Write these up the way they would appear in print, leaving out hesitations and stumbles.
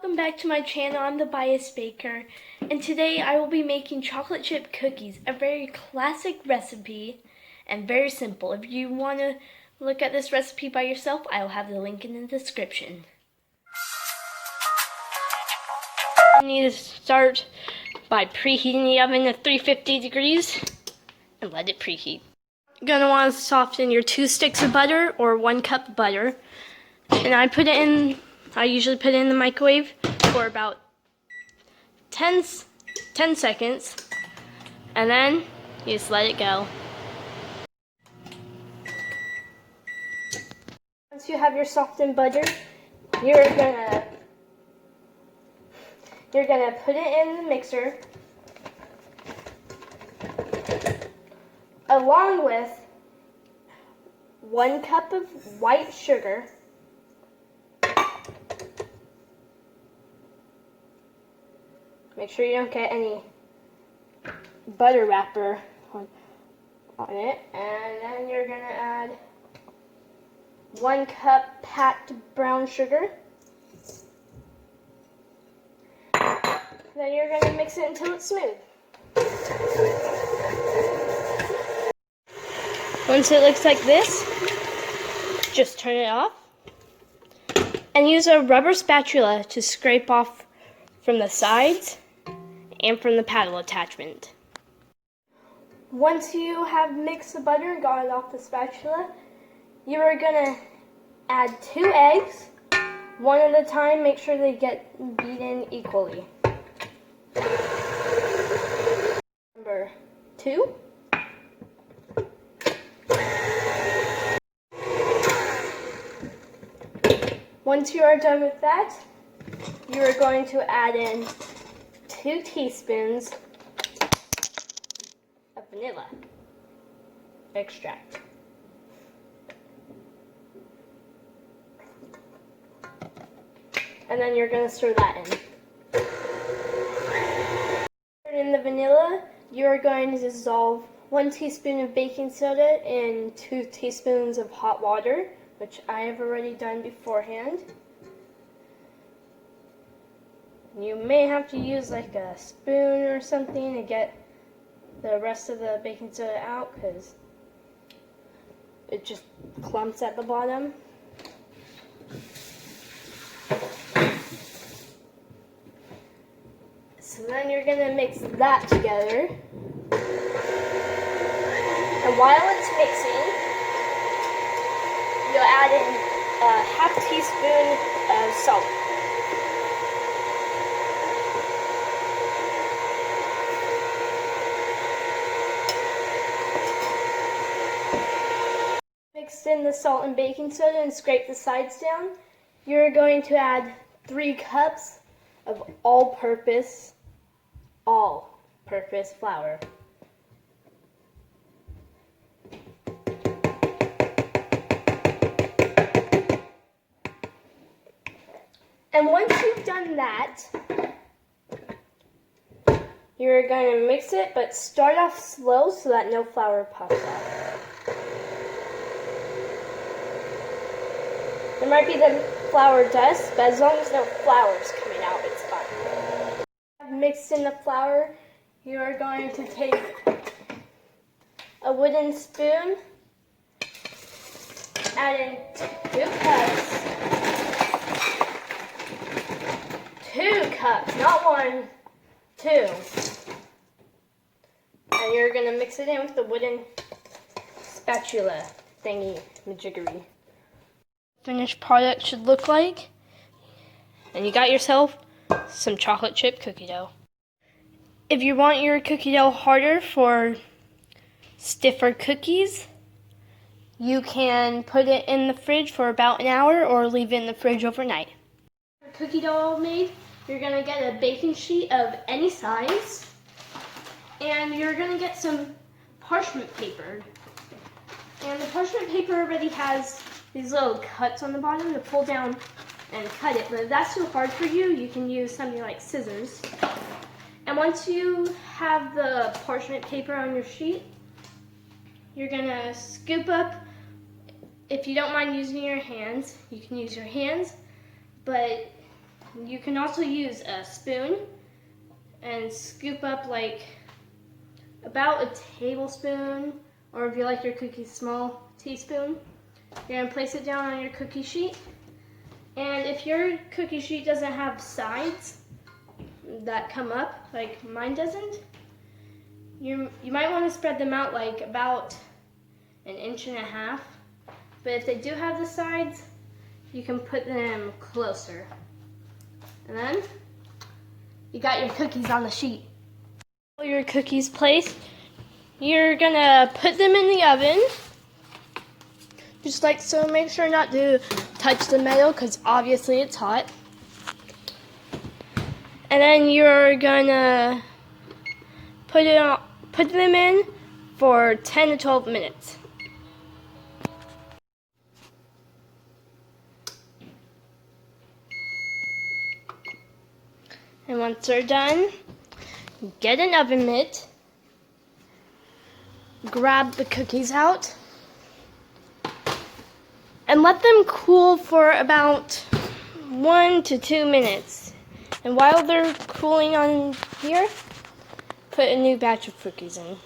Welcome back to my channel. I'm the Bias Baker, and today I will be making chocolate chip cookies, a very classic recipe and very simple. If you want to look at this recipe by yourself, I will have the link in the description. You need to start by preheating the oven to 350 degrees and let it preheat. You're going to want to soften your 2 sticks of butter or 1 cup of butter, and I usually put it in the microwave for about 10 seconds, and then you just let it go. Once you have your softened butter, you're gonna put it in the mixer along with 1 cup of white sugar, make sure you don't get any butter wrapper on it. And then you're going to add 1 cup packed brown sugar. Then you're going to mix it until it's smooth. Once it looks like this, just turn it off and use a rubber spatula to scrape off from the sides and from the paddle attachment. Once you have mixed the butter and got it off the spatula, you are going to add 2 eggs, one at a time. Make sure they get beaten equally. Number 2. Once you are done with that, you are going to add in 2 teaspoons of vanilla extract. And then you're going to stir that in. In the vanilla, you're going to dissolve 1 teaspoon of baking soda in 2 teaspoons of hot water, which I have already done beforehand. You may have to use like a spoon or something to get the rest of the baking soda out because it just clumps at the bottom. So then you're going to mix that together. And while it's mixing, you'll add in a half teaspoon of salt. Mix in the salt and baking soda and scrape the sides down. You're going to add 3 cups of all-purpose flour. And once you've done that, you're going to mix it, but start off slow so that no flour pops out. There might be the flour dust, but as long as no flour is coming out, it's fine. Mixed in the flour, you are going to take a wooden spoon, add in 2 cups. 2 cups, not 1, 2. And you're going to mix it in with the wooden spatula thingy majiggery. Finished product should look like, and you got yourself some chocolate chip cookie dough. If you want your cookie dough harder for stiffer cookies, you can put it in the fridge for about an hour or leave it in the fridge overnight. For cookie dough all made, you're going to get a baking sheet of any size, and you're going to get some parchment paper. And the parchment paper already has these little cuts on the bottom to pull down and cut it, but if that's too hard for you, you can use something like scissors. And once you have the parchment paper on your sheet, you're gonna scoop up, if you don't mind using your hands, you can use your hands, but you can also use a spoon and scoop up like about a tablespoon, or if you like your cookies small, teaspoon. You're gonna place it down on your cookie sheet. And if your cookie sheet doesn't have sides that come up, like mine doesn't, you might want to spread them out like about 1.5 inches. But if they do have the sides, you can put them closer. And then you got your cookies on the sheet. All your cookies placed, you're gonna put them in the oven. Just like so. Make sure not to touch the metal because obviously it's hot. And then you're gonna put them in for 10 to 12 minutes. And once they're done, get an oven mitt, grab the cookies out, and let them cool for about 1 to 2 minutes. And while they're cooling on here, put a new batch of cookies in.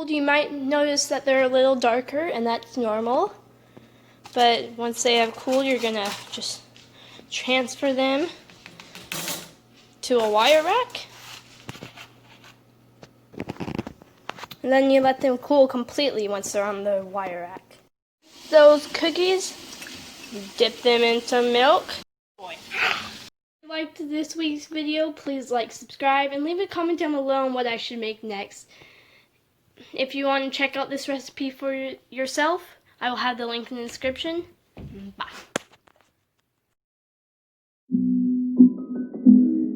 You might notice that they're a little darker, and that's normal. But once they have cooled, you're gonna just transfer them to a wire rack. And then you let them cool completely once they're on the wire rack. Those cookies, dip them in some milk. If you liked this week's video, please like, subscribe, and leave a comment down below on what I should make next. If you want to check out this recipe for yourself, I will have the link in the description. Bye.